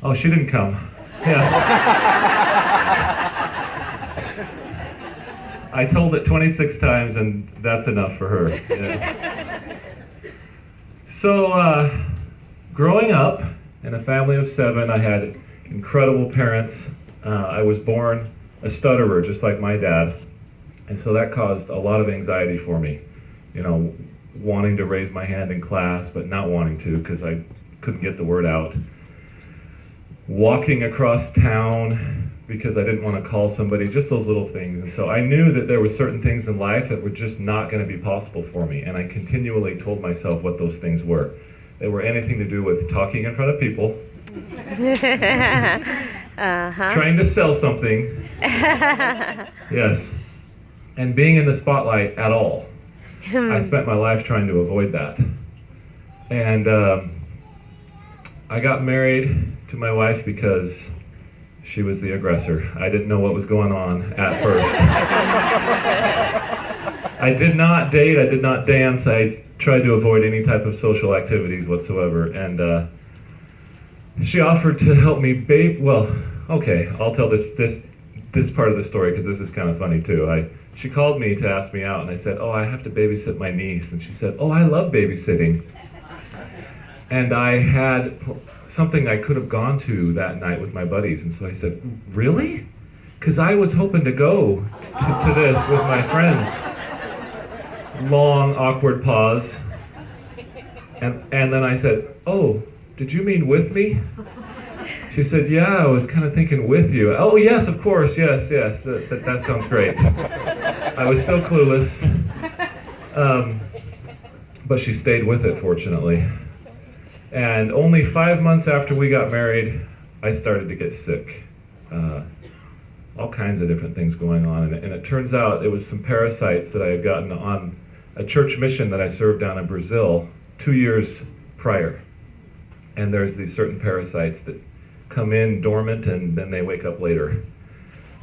Oh, she didn't come. Yeah. I told it 26 times, and that's enough for her. Yeah. So, growing up in a family of 7, I had incredible parents. I was born a stutterer, just like my dad. And so that caused a lot of anxiety for me. You know, wanting to raise my hand in class, but not wanting to because I couldn't get the word out. Walking across town because I didn't want to call somebody, just those little things. And so I knew that there were certain things in life that were just not going to be possible for me. And I continually told myself what those things were. They were anything to do with talking in front of people, trying to sell something, yes, and being in the spotlight at all. I spent my life trying to avoid that. And I got married to my wife because she was the aggressor. I didn't know what was going on at first. I did not date, I did not dance, I tried to avoid any type of social activities whatsoever. And she offered to help me I'll tell this part of the story because this is kind of funny too. She called me to ask me out, and I said, I have to babysit my niece. And she said, I love babysitting. And I had something I could have gone to that night with my buddies. And so I said, really? Because I was hoping to go to this with my friends. Long, awkward pause. And then I said, did you mean with me? She said, yeah, I was kind of thinking with you. Oh, yes, of course, yes, that sounds great. I was still clueless. But she stayed with it, fortunately. And only 5 months after we got married, I started to get sick. All kinds of different things going on. And it turns out it was some parasites that I had gotten on a church mission that I served down in Brazil 2 years prior. And there's these certain parasites that come in dormant and then they wake up later.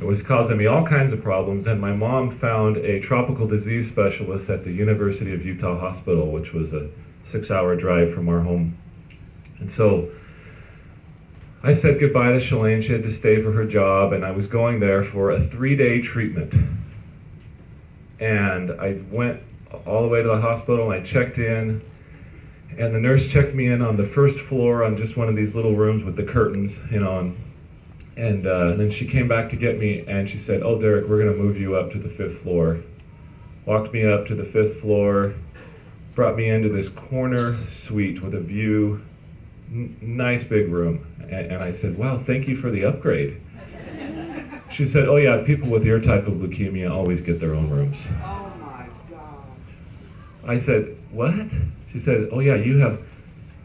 It was causing me all kinds of problems, and my mom found a tropical disease specialist at the University of Utah Hospital, which was a 6-hour drive from our home. And so I said goodbye to Shalane. She had to stay for her job, and I was going there for a 3-day treatment. And I went all the way to the hospital, and I checked in, and the nurse checked me in on the first floor on just one of these little rooms with the curtains, and then she came back to get me, and she said, Derek, we're going to move you up to the 5th floor. Walked me up to the 5th floor, brought me into this corner suite with a view, nice big room. And I said, wow, thank you for the upgrade. She said, yeah, people with your type of leukemia always get their own rooms. Oh my God. I said, what? She said, yeah, you have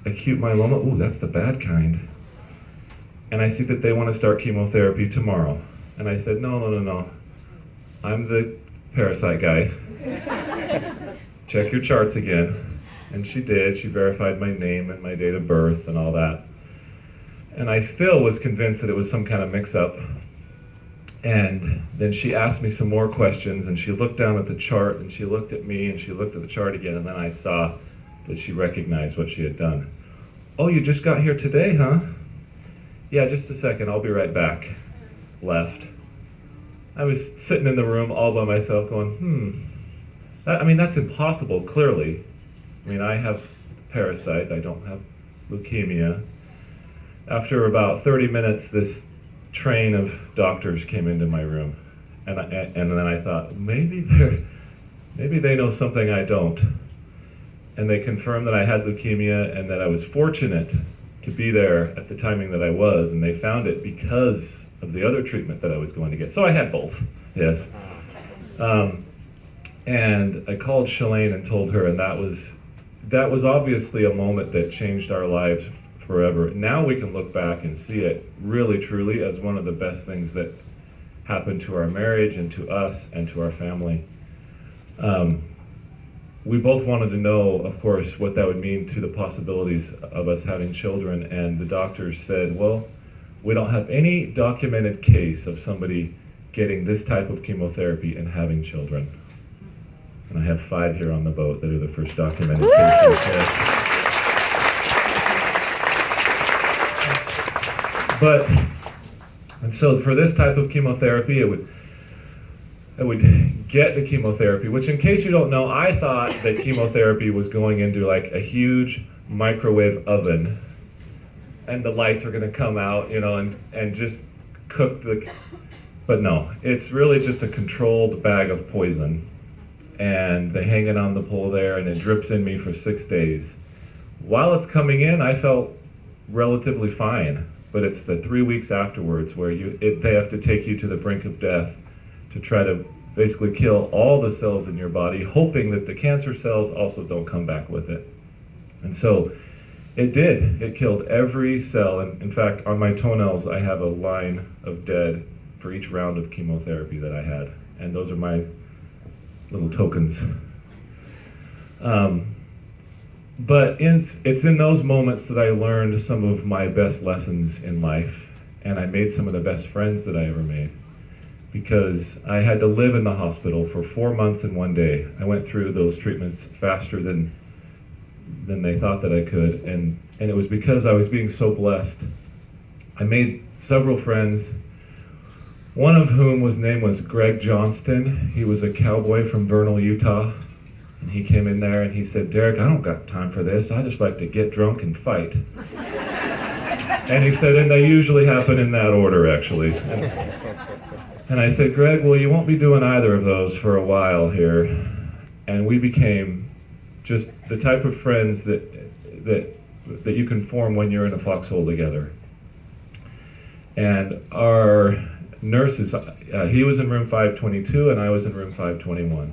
acute myeloma. Ooh, that's the bad kind. And I see that they want to start chemotherapy tomorrow. And I said, no. I'm the parasite guy. Check your charts again. And she did. She verified my name and my date of birth and all that. And I still was convinced that it was some kind of mix-up. And then she asked me some more questions, and she looked down at the chart, and she looked at me, and she looked at the chart again, and then I saw that she recognized what she had done. Oh, you just got here today, huh? Yeah, just a second, I'll be right back. Left. I was sitting in the room all by myself going, that's impossible, clearly. I have parasite, I don't have leukemia. After about 30 minutes, this train of doctors came into my room. And then I thought, maybe they know something I don't. And they confirmed that I had leukemia and that I was fortunate to be there at the timing that I was, and they found it because of the other treatment that I was going to get. So I had both, yes. And I called Shalane and told her, and that was obviously a moment that changed our lives forever. Now we can look back and see it really, truly as one of the best things that happened to our marriage and to us and to our family. We both wanted to know, of course, what that would mean to the possibilities of us having children, and the doctors said, well, we don't have any documented case of somebody getting this type of chemotherapy and having children. And I have 5 here on the boat that are the first documented cases. Yes. And so for this type of chemotherapy, I would get the chemotherapy, which, in case you don't know, I thought that chemotherapy was going into like a huge microwave oven, and the lights are going to come out, and just cook but no, it's really just a controlled bag of poison, and they hang it on the pole there, and it drips in me for 6 days. While it's coming in, I felt relatively fine, but it's the 3 weeks afterwards where they have to take you to the brink of death to try to basically kill all the cells in your body, hoping that the cancer cells also don't come back with it. And so it did. It killed every cell. And in fact, on my toenails, I have a line of dead for each round of chemotherapy that I had. And those are my little tokens. But it's in those moments that I learned some of my best lessons in life, and I made some of the best friends that I ever made, because I had to live in the hospital for 4 months and 1 day. I went through those treatments faster than they thought that I could, and it was because I was being so blessed. I made several friends, one of whom name was Greg Johnston. He was a cowboy from Vernal, Utah. And he came in there and he said, "Derek, I don't got time for this. I just like to get drunk and fight." And he said, and they usually happen in that order, actually. And I said, "Greg, well, you won't be doing either of those for a while here." And we became just the type of friends that you can form when you're in a foxhole together. And our nurses, he was in room 522 and I was in room 521.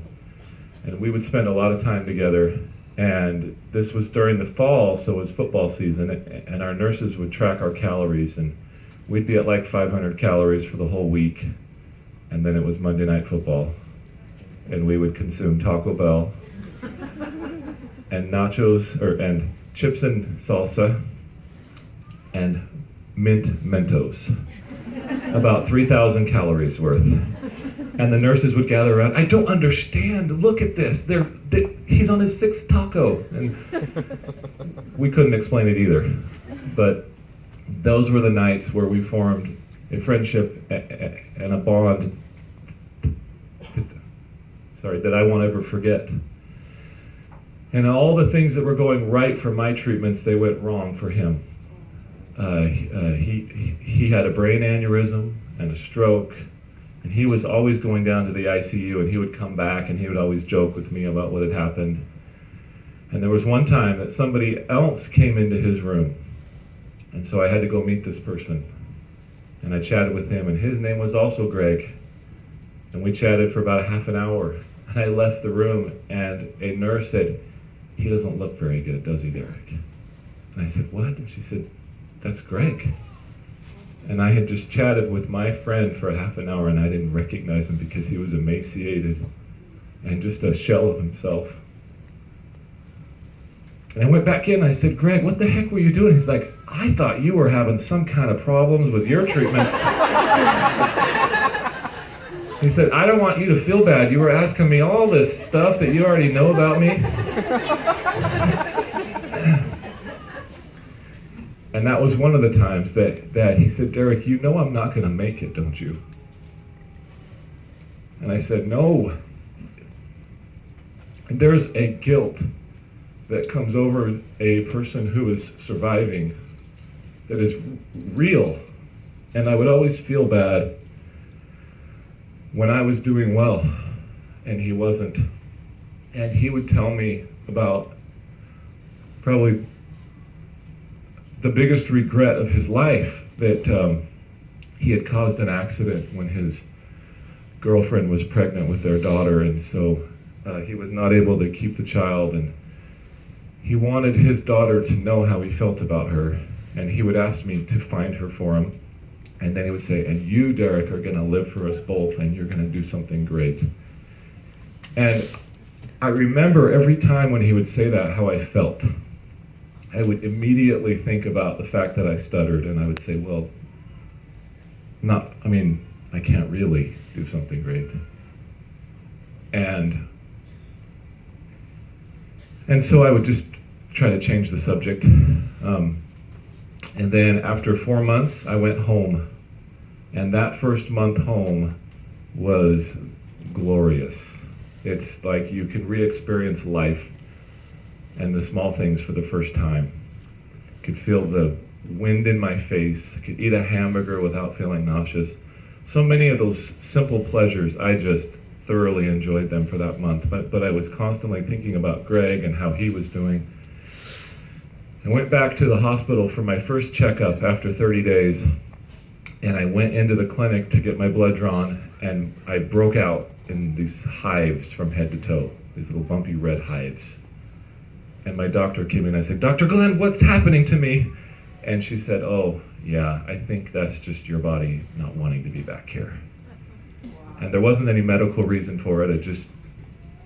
And we would spend a lot of time together, and this was during the fall, so it was football season, and our nurses would track our calories, and we'd be at like 500 calories for the whole week, and then it was Monday Night Football, and we would consume Taco Bell, and nachos, and chips and salsa, and mint Mentos, about 3,000 calories worth. And the nurses would gather around. "I don't understand. Look at this. He's on his 6th taco." And we couldn't explain it either. But those were the nights where we formed a friendship and a bond that I won't ever forget. And all the things that were going right for my treatments, they went wrong for him. He had a brain aneurysm and a stroke. And he was always going down to the ICU, and he would come back, and he would always joke with me about what had happened. And there was one time that somebody else came into his room, and so I had to go meet this person. And I chatted with him, and his name was also Greg. And we chatted for about a half an hour. And I left the room, and a nurse said, "He doesn't look very good, does he, Derek?" And I said, "What?" And she said, "That's Greg." And I had just chatted with my friend for a half an hour, and I didn't recognize him because he was emaciated and just a shell of himself. And I went back in and I said, "Greg, what the heck were you doing?" He's like, "I thought you were having some kind of problems with your treatments." He said, "I don't want you to feel bad. You were asking me all this stuff that you already know about me." And that was one of the times that he said, "Derek, you know I'm not going to make it, don't you?" And I said, "No." And there's a guilt that comes over a person who is surviving that is real. And I would always feel bad when I was doing well and he wasn't. And he would tell me about probably the biggest regret of his life, that he had caused an accident when his girlfriend was pregnant with their daughter, and so he was not able to keep the child, and he wanted his daughter to know how he felt about her, and he would ask me to find her for him, and then he would say, "And you, Derek, are going to live for us both, and you're going to do something great." And I remember every time when he would say that, how I felt. I would immediately think about the fact that I stuttered, and I would say, well, I can't really do something great. And so I would just try to change the subject. And then after 4 months, I went home. And that first month home was glorious. It's like you can re-experience life and the small things for the first time. Could feel the wind in my face, could eat a hamburger without feeling nauseous. So many of those simple pleasures, I just thoroughly enjoyed them for that month. But I was constantly thinking about Greg and how he was doing. I went back to the hospital for my first checkup after 30 days, and I went into the clinic to get my blood drawn, and I broke out in these hives from head to toe, these little bumpy red hives. And my doctor came in, I said, "Dr. Glenn, what's happening to me?" And she said, "Oh, yeah, I think that's just your body not wanting to be back here." And there wasn't any medical reason for it,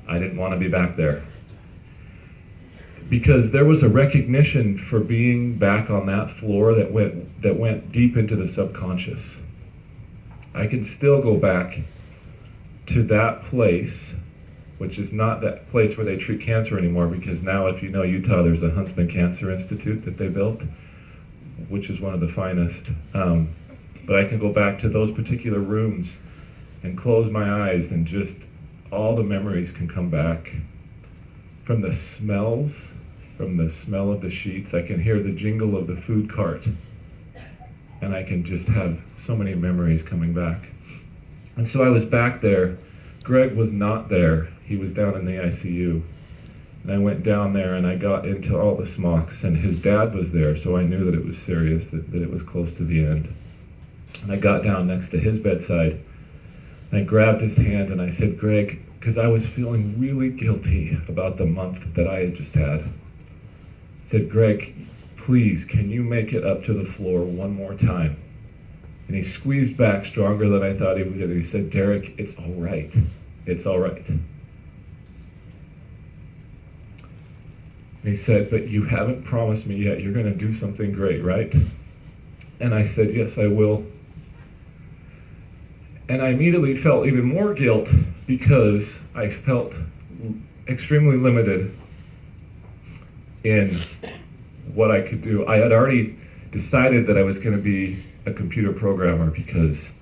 I didn't want to be back there. Because there was a recognition for being back on that floor that went deep into the subconscious. I can still go back to that place, which is not that place where they treat cancer anymore, because now, if you know Utah, there's a Huntsman Cancer Institute that they built, which is one of the finest. But I can go back to those particular rooms and close my eyes, and just all the memories can come back. From the smells, from the smell of the sheets, I can hear the jingle of the food cart. And I can just have so many memories coming back. And so I was back there. Greg was not there. He was down in the ICU. And I went down there and I got into all the smocks, and his dad was there, so I knew that it was serious, that it was close to the end. And I got down next to his bedside, and I grabbed his hand and I said, "Greg," because I was feeling really guilty about the month that I had just had. I said, "Greg, please, can you make it up to the floor one more time?" And he squeezed back stronger than I thought he would. He said, "Derek, it's all right. It's all right." And he said, "But you haven't promised me yet. You're going to do something great, right?" And I said, "Yes, I will." And I immediately felt even more guilt, because I felt extremely limited in what I could do. I had already decided that I was going to be a computer programmer, because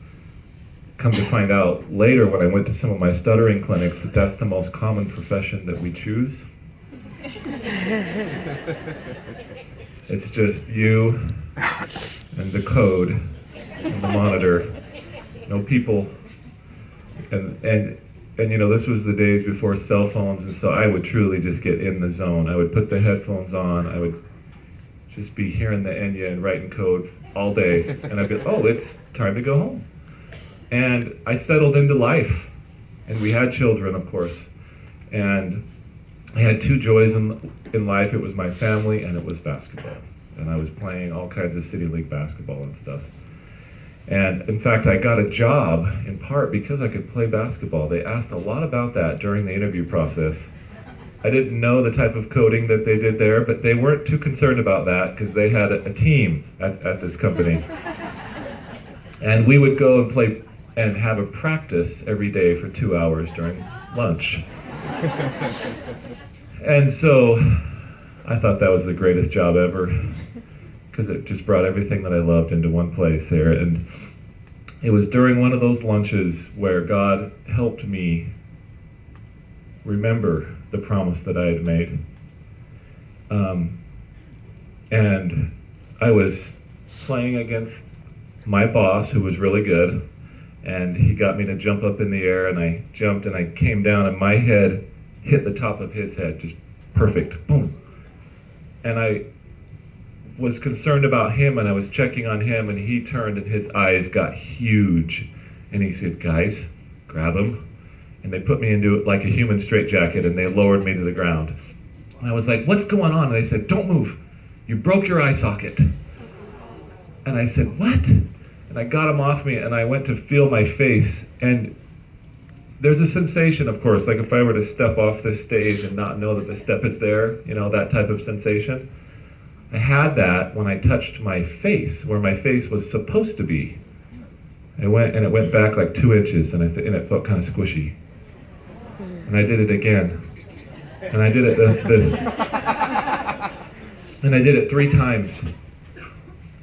come to find out later when I went to some of my stuttering clinics that that's the most common profession that we choose. It's just you and the code and the monitor. No people. And you know, this was the days before cell phones, and so I would truly just get in the zone. I would put the headphones on, I would just be hearing the Enya and writing code all day, and I'd be, "Oh, it's time to go home." And I settled into life, and we had children, of course, and I had two joys in life. It was my family, and it was basketball, and I was playing all kinds of City League basketball and stuff. And in fact, I got a job in part because I could play basketball. They asked a lot about that during the interview process. I didn't know the type of coding that they did there, but they weren't too concerned about that, because they had a team at this company. And we would go and play and have a practice every day for 2 hours during lunch. And so I thought that was the greatest job ever, because it just brought everything that I loved into one place there. And it was during one of those lunches where God helped me remember the promise that I had made. And I was playing against my boss, who was really good, and he got me to jump up in the air, and I jumped and I came down, and my head hit the top of his head, just perfect, boom. And I was concerned about him, and I was checking on him, and he turned and his eyes got huge, and he said, "Guys, grab him." And they put me into it like a human straitjacket, and they lowered me to the ground. And I was like, "What's going on?" And they said, "Don't move. You broke your eye socket." And I said, "What?" And I got him off me, and I went to feel my face, and there's a sensation, of course, like if I were to step off this stage and not know that the step is there, you know, that type of sensation. I had that when I touched my face, where my face was supposed to be. It went back like 2 inches, and it felt kind of squishy. And I did it again, and I did it and I did it 3 times.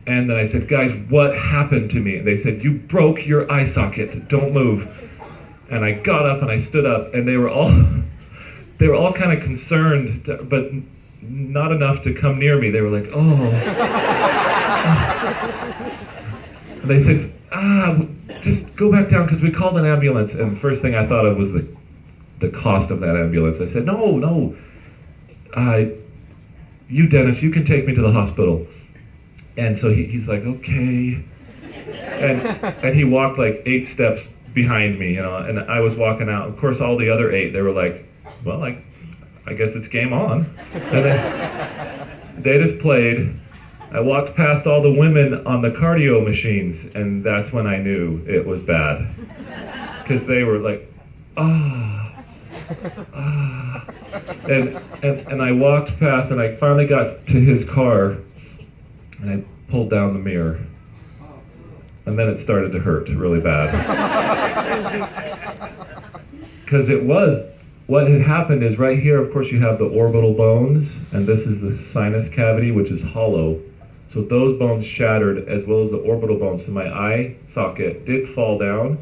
And then I said, guys, what happened to me? And they said, you broke your eye socket, don't move. And I got up and I stood up, and they were all kind of concerned, but not enough to come near me. They were like, oh. And they said, just go back down, because we called an ambulance. And the first thing I thought of was the cost of that ambulance. I said, no, you, Dennis, you can take me to the hospital. And so he's like, okay. And he walked like 8 steps behind me, and I was walking out. Of course, all the other 8, they were like, well, I guess it's game on. And they just played. I walked past all the women on the cardio machines, and that's when I knew it was bad. Because they were like, And I walked past, and I finally got to his car, and I pulled down the mirror. And then it started to hurt really bad. Because what had happened is right here, of course, you have the orbital bones, and this is the sinus cavity, which is hollow. So those bones shattered, as well as the orbital bones. So my eye socket did fall down,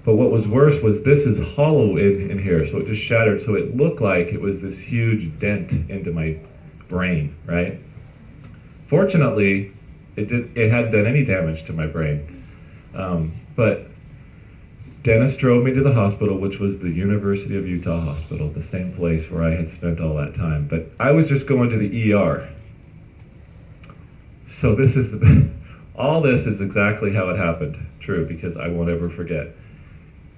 but what was worse was this is hollow in here, so it just shattered. So it looked like it was this huge dent into my brain, right? Fortunately, it hadn't done any damage to my brain. But Dennis drove me to the hospital, which was the University of Utah Hospital, the same place where I had spent all that time. But I was just going to the ER. So all this is exactly how it happened, true, because I won't ever forget.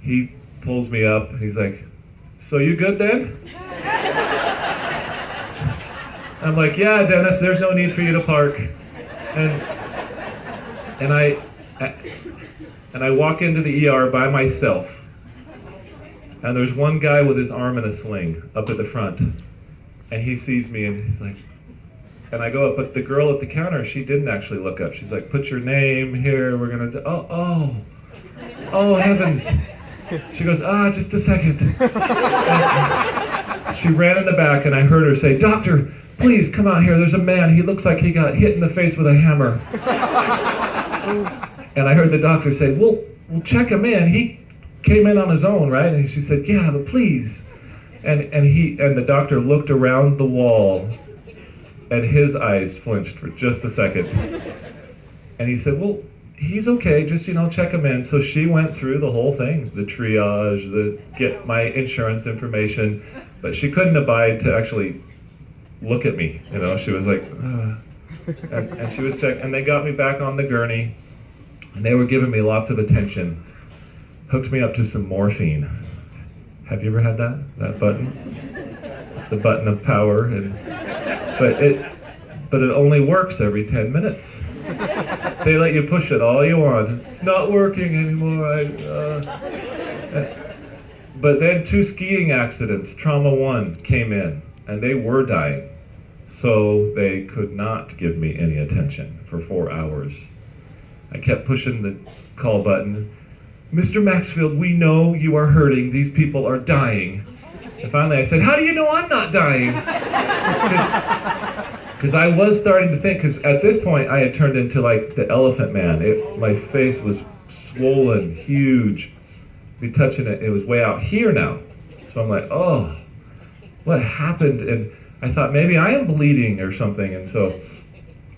He pulls me up, and he's like, so you good then? I'm like, yeah, Dennis, there's no need for you to park. And I walk into the ER by myself, and there's one guy with his arm in a sling up at the front, and he sees me, and he's like, and I go up, but the girl at the counter, she didn't actually look up. She's like, put your name here, we're gonna do, oh heavens. She goes, just a second. And she ran in the back, and I heard her say, doctor, please come out here, there's a man, he looks like he got hit in the face with a hammer. And I heard the doctor say, we'll check him in, he came in on his own, right? And she said, yeah, but please. And the doctor looked around the wall, and his eyes flinched for just a second. And he said, well, he's okay, just, check him in. So she went through the whole thing, the triage, get my insurance information, but she couldn't abide to actually look at me, she was like, and she was checking, and they got me back on the gurney, and they were giving me lots of attention, hooked me up to some morphine. Have you ever had that button? It's the button of power, but it only works every 10 minutes. They let you push it all you want. It's not working anymore. But then 2 skiing accidents, trauma 1, came in, and they were dying. So they could not give me any attention for 4 hours. I kept pushing the call button. Mr. Maxfield, we know you are hurting. These people are dying. And finally I said, how do you know I'm not dying? Because I was starting to think, because at this point I had turned into like the Elephant Man. My face was swollen, huge. Be touching it, it was way out here now. So I'm like, oh, what happened? And I thought maybe I am bleeding or something. And so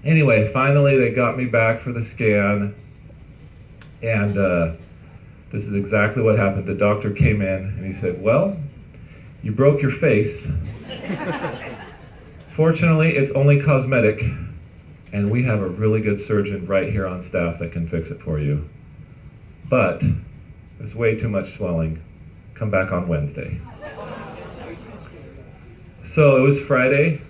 anyway, finally they got me back for the scan. And this is exactly what happened. The doctor came in and he said, well, you broke your face. Fortunately, it's only cosmetic, and we have a really good surgeon right here on staff that can fix it for you. But there's way too much swelling. Come back on Wednesday. So it was Friday,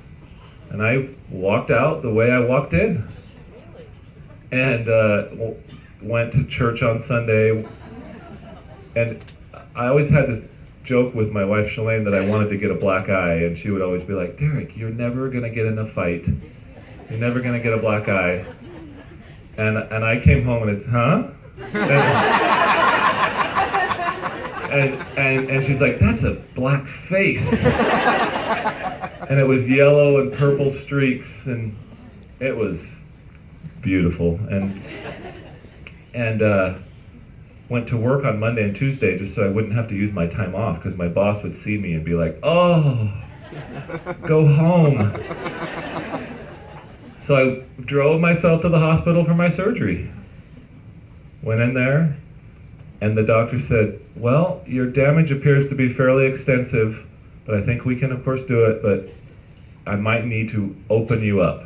and I walked out the way I walked in, and went to church on Sunday. And I always had this joke with my wife Shalane that I wanted to get a black eye, and she would always be like, Derek, you're never gonna get in a fight. You're never gonna get a black eye. And I came home and it's, huh? And she's like, that's a black face. And it was yellow and purple streaks, and it was beautiful. And went to work on Monday and Tuesday just so I wouldn't have to use my time off, because my boss would see me and be like, oh, go home. So I drove myself to the hospital for my surgery. Went in there, and the doctor said, well, your damage appears to be fairly extensive, but I think we can, of course, do it, but I might need to open you up.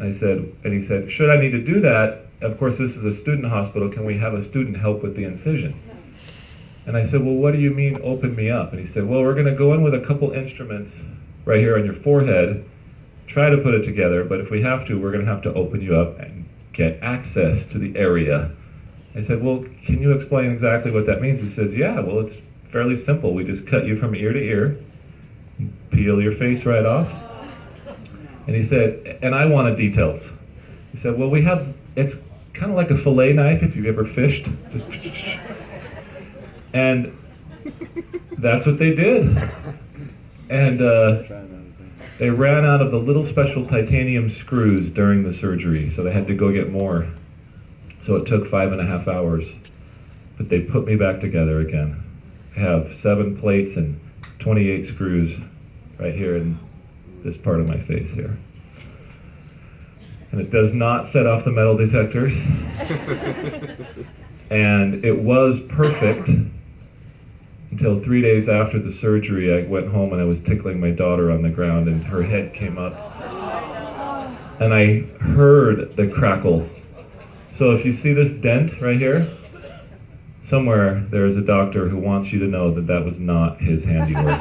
He said, should I need to do that, of course, this is a student hospital, can we have a student help with the incision? And I said, well, what do you mean, open me up? And he said, well, we're going to go in with a couple instruments right here on your forehead, try to put it together, but if we have to, we're going to have to open you up and get access to the area. I said, well, can you explain exactly what that means? He says, yeah, well, it's fairly simple. We just cut you from ear to ear, peel your face right off. And he said, and I wanted details. He said, well, it's kind of like a fillet knife if you've ever fished. And that's what they did. And they ran out of the little special titanium screws during the surgery, so they had to go get more. So it took 5.5 hours. But they put me back together again. I have 7 plates and 28 screws right here in this part of my face here. And it does not set off the metal detectors. And it was perfect until 3 days after the surgery. I went home and I was tickling my daughter on the ground, and her head came up. And I heard the crackle. So if you see this dent right here, somewhere there is a doctor who wants you to know that that was not his handiwork.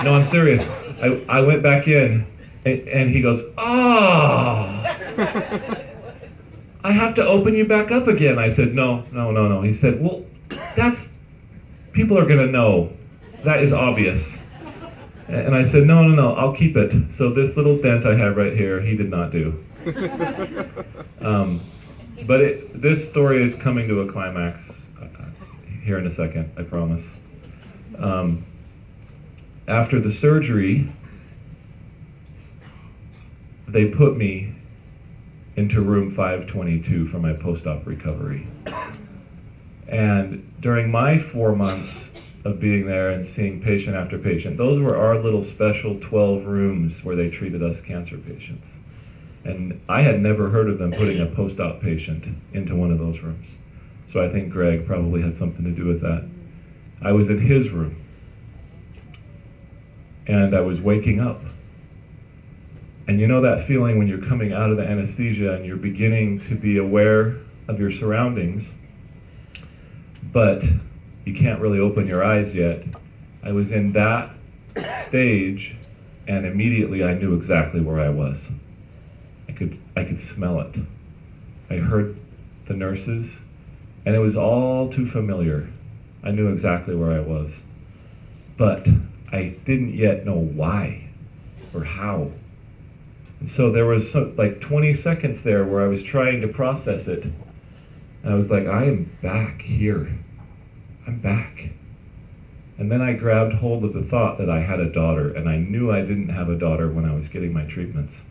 No, I'm serious. I went back in, and he goes, oh, I have to open you back up again. I said, no. He said, well, people are going to know. That is obvious. And I said, no, I'll keep it. So this little dent I have right here, he did not do. But this story is coming to a climax here in a second, I promise. After the surgery, they put me into room 522 for my post-op recovery. And during my 4 months of being there and seeing patient after patient, those were our little special 12 rooms where they treated us cancer patients. And I had never heard of them putting a post-op patient into one of those rooms. So I think Greg probably had something to do with that. I was in his room, and I was waking up. And you know that feeling when you're coming out of the anesthesia and you're beginning to be aware of your surroundings, but you can't really open your eyes yet. I was in that stage, and immediately I knew exactly where I was. I could smell it. I heard the nurses, and it was all too familiar. I knew exactly where I was. But I didn't yet know why or how. And so there was like 20 seconds there where I was trying to process it. And I was like, I am back here. I'm back. And then I grabbed hold of the thought that I had a daughter, and I knew I didn't have a daughter when I was getting my treatments.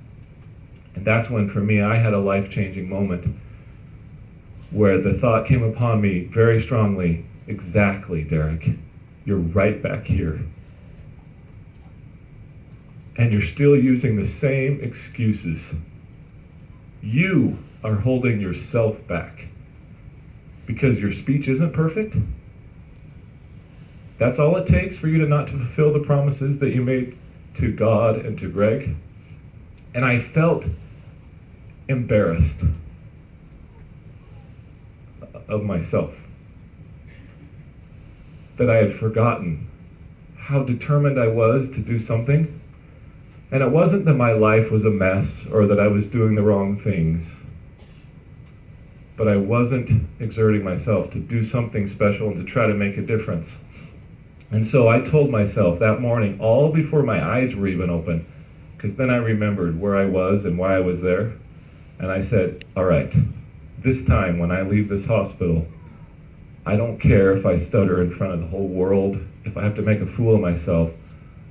And that's when, for me, I had a life-changing moment where the thought came upon me very strongly, exactly, Derek, you're right back here. And you're still using the same excuses. You are holding yourself back because your speech isn't perfect. That's all it takes for you to not to fulfill the promises that you made to God and to Greg. And I felt embarrassed of myself, that I had forgotten how determined I was to do something. And it wasn't that my life was a mess or that I was doing the wrong things, but I wasn't exerting myself to do something special and to try to make a difference. And so I told myself that morning, all before my eyes were even open, because then I remembered where I was and why I was there. And I said, all right, this time when I leave this hospital, I don't care if I stutter in front of the whole world. If I have to make a fool of myself,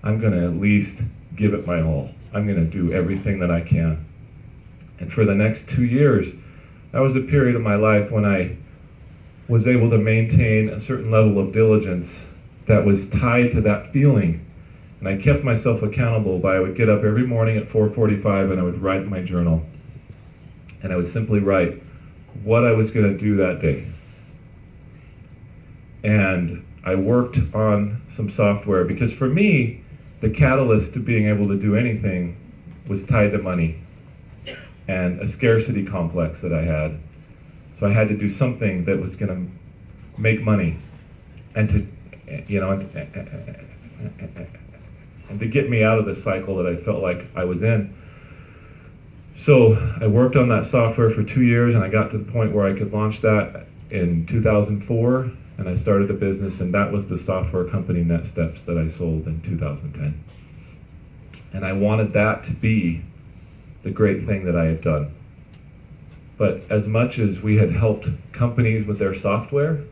I'm going to at least give it my all. I'm going to do everything that I can. And for the next 2 years, that was a period of my life when I was able to maintain a certain level of diligence that was tied to that feeling. And I kept myself accountable by I would get up every morning at 4:45 and I would write in my journal. And I would simply write what I was going to do that day. And I worked on some software because for me, the catalyst to being able to do anything was tied to money and a scarcity complex that I had. So I had to do something that was going to make money and to, and to get me out of the cycle that I felt like I was in. So I worked on that software for 2 years and I got to the point where I could launch that in 2004, and I started a business, and that was the software company NetSteps that I sold in 2010. And I wanted that to be the great thing that I had done. But as much as we had helped companies with their software,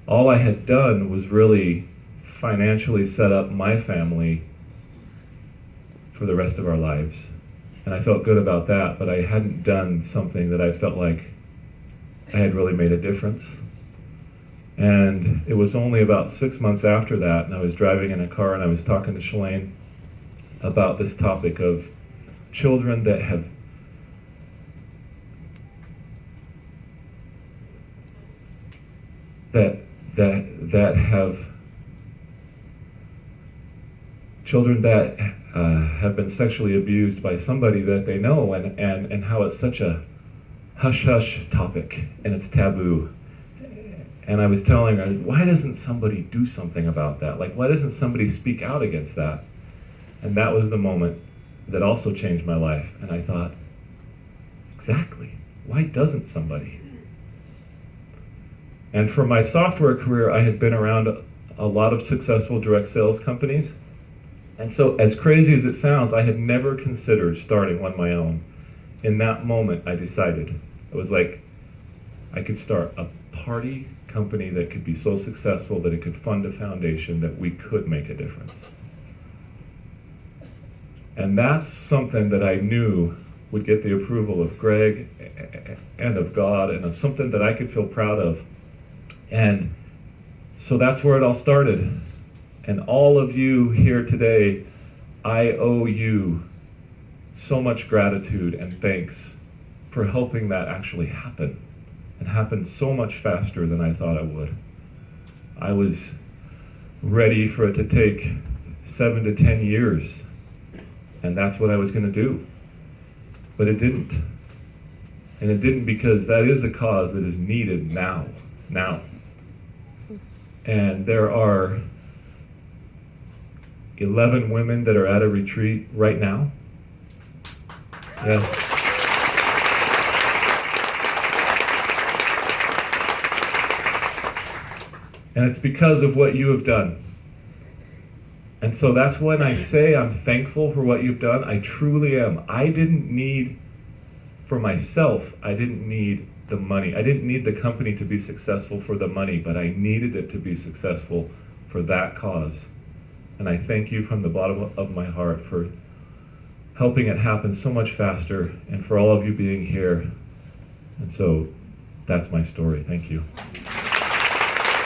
all I had done was really financially set up my family for the rest of our lives. And I felt good about that, but I hadn't done something that I felt like I had really made a difference. And it was only about 6 months after that, and I was driving in a car and I was talking to Shalane about this topic of children that have children that have been sexually abused by somebody that they know, and how it's such a hush-hush topic and it's taboo. And I was telling her, why doesn't somebody do something about that? Like, why doesn't somebody speak out against that? And that was the moment that also changed my life. And I thought, exactly, why doesn't somebody? And for my software career, I had been around a lot of successful direct sales companies. And so, as crazy as it sounds, I had never considered starting one of my own. In that moment, I decided. It was like, I could start a party company that could be so successful that it could fund a foundation that we could make a difference. And that's something that I knew would get the approval of Greg and of God and of something that I could feel proud of. And so that's where it all started. And all of you here today, I owe you so much gratitude and thanks for helping that actually happen. It happened so much faster than I thought it would. I was ready for it to take 7 to 10 years, and that's what I was going to do. But it didn't. And it didn't because that is a cause that is needed now. And there are 11 women that are at a retreat right now. Yes. And it's because of what you have done. And so that's when I say I'm thankful for what you've done. I truly am. I didn't need, for myself, I didn't need the money. I didn't need the company to be successful for the money, but I needed it to be successful for that cause. And I thank you from the bottom of my heart for helping it happen so much faster, and for all of you being here. And so that's my story. Thank you.